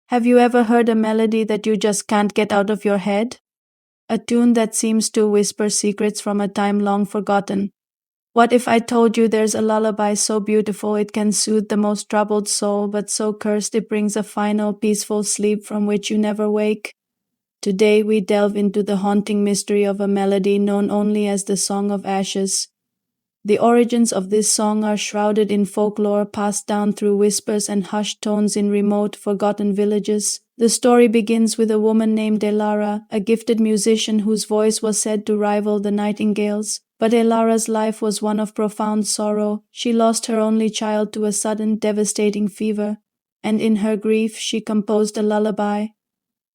Have you ever heard a melody that you just can't get out of your head? A tune that seems to whisper secrets from a time long forgotten. What if I told you there's a lullaby so beautiful it can soothe the most troubled soul, but so cursed it brings a final peaceful sleep from which you never wake? Today we delve into the haunting mystery of a melody known only as the Song of Ashes. The origins of this song are shrouded in folklore passed down through whispers and hushed tones in remote, forgotten villages. The story begins with a woman named Elara, a gifted musician whose voice was said to rival the nightingale's. But Elara's life was one of profound sorrow. She lost her only child to a sudden, devastating fever, and in her grief she composed a lullaby.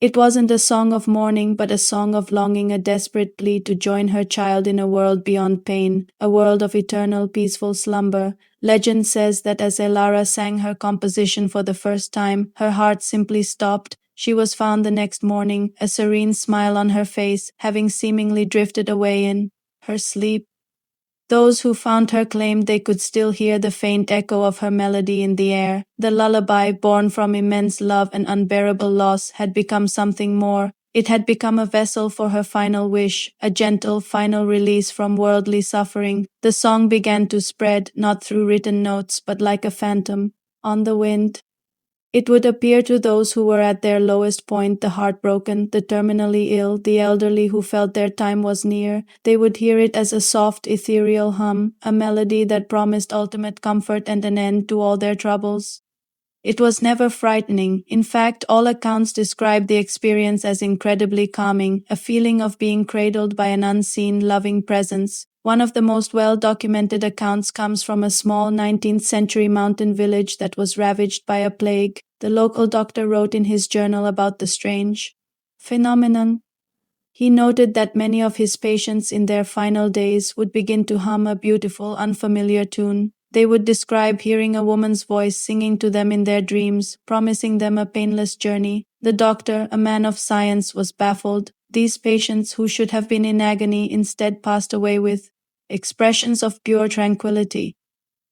It wasn't a song of mourning, but a song of longing, a desperate plea to join her child in a world beyond pain, a world of eternal peaceful slumber. Legend says that as Elara sang her composition for the first time, her heart simply stopped. She was found the next morning, a serene smile on her face, having seemingly drifted away in her sleep. Those who found her claimed they could still hear the faint echo of her melody in the air. The lullaby, born from immense love and unbearable loss, had become something more. It had become a vessel for her final wish, a gentle final release from worldly suffering. The song began to spread, not through written notes, but like a phantom, on the wind. It would appear to those who were at their lowest point, the heartbroken, the terminally ill, the elderly who felt their time was near. They would hear it as a soft, ethereal hum, a melody that promised ultimate comfort and an end to all their troubles. It was never frightening. In fact, all accounts describe the experience as incredibly calming, a feeling of being cradled by an unseen, loving presence. One of the most well-documented accounts comes from a small 19th-century mountain village that was ravaged by a plague. The local doctor wrote in his journal about the strange phenomenon. He noted that many of his patients in their final days would begin to hum a beautiful, unfamiliar tune. They would describe hearing a woman's voice singing to them in their dreams, promising them a painless journey. The doctor, a man of science, was baffled. These patients, who should have been in agony, instead passed away with expressions of pure tranquility.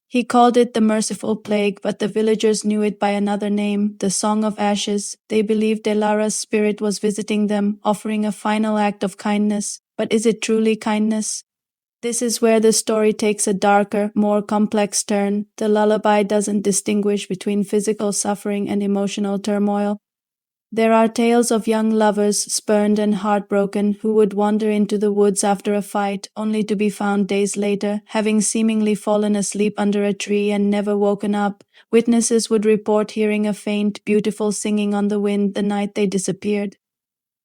He called it the merciful plague, but the villagers knew it by another name, the Song of Ashes. They believed Elara's spirit was visiting them, offering a final act of kindness. But is it truly kindness? This is where the story takes a darker, more complex turn. The lullaby doesn't distinguish between physical suffering and emotional turmoil. There are tales of young lovers, spurned and heartbroken, who would wander into the woods after a fight, only to be found days later, having seemingly fallen asleep under a tree and never woken up. Witnesses would report hearing a faint, beautiful singing on the wind the night they disappeared.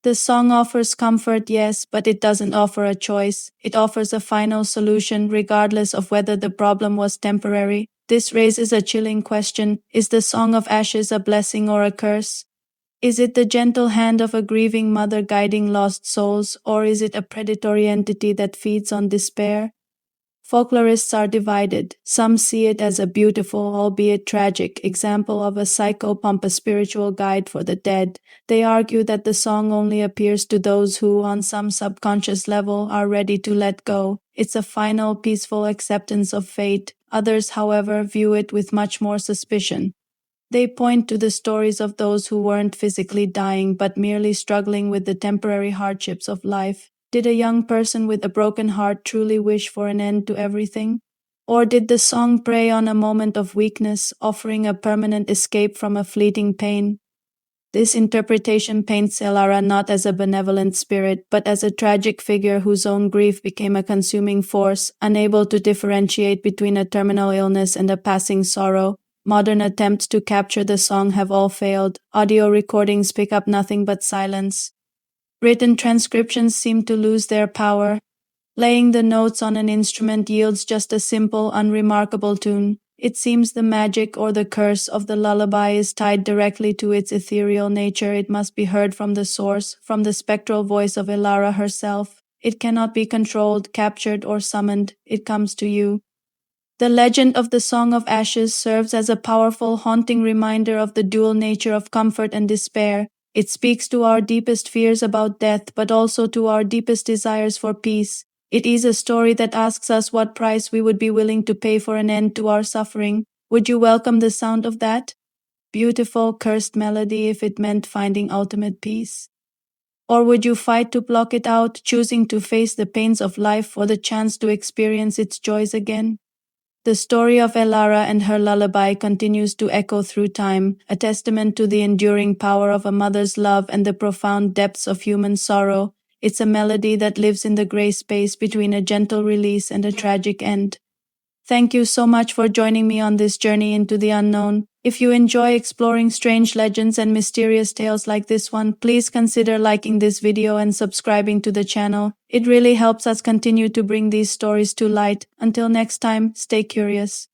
The song offers comfort, yes, but it doesn't offer a choice. It offers a final solution, regardless of whether the problem was temporary. This raises a chilling question. Is the Song of Ashes a blessing or a curse? Is it the gentle hand of a grieving mother guiding lost souls, or is it a predatory entity that feeds on despair? Folklorists are divided. Some see it as a beautiful, albeit tragic, example of a psychopomp, a spiritual guide for the dead. They argue that the song only appears to those who, on some subconscious level, are ready to let go. It's a final, peaceful acceptance of fate. Others, however, view it with much more suspicion. They point to the stories of those who weren't physically dying but merely struggling with the temporary hardships of life. Did a young person with a broken heart truly wish for an end to everything? Or did the song prey on a moment of weakness, offering a permanent escape from a fleeting pain? This interpretation paints Elara not as a benevolent spirit, but as a tragic figure whose own grief became a consuming force, unable to differentiate between a terminal illness and a passing sorrow. Modern attempts to capture the song have all failed. Audio recordings pick up nothing but silence. Written transcriptions seem to lose their power. Laying the notes on an instrument yields just a simple, unremarkable tune. It seems the magic or the curse of the lullaby is tied directly to its ethereal nature. It must be heard from the source, from the spectral voice of Elara herself. It cannot be controlled, captured, or summoned. It comes to you. The legend of the Song of Ashes serves as a powerful, haunting reminder of the dual nature of comfort and despair. It speaks to our deepest fears about death, but also to our deepest desires for peace. It is a story that asks us what price we would be willing to pay for an end to our suffering. Would you welcome the sound of that? beautiful, cursed melody if it meant finding ultimate peace? Or would you fight to block it out, choosing to face the pains of life for the chance to experience its joys again? The story of Elara and her lullaby continues to echo through time, a testament to the enduring power of a mother's love and the profound depths of human sorrow. It's a melody that lives in the gray space between a gentle release and a tragic end. Thank you so much for joining me on this journey into the unknown. If you enjoy exploring strange legends and mysterious tales like this one, please consider liking this video and subscribing to the channel. It really helps us continue to bring these stories to light. Until next time, stay curious.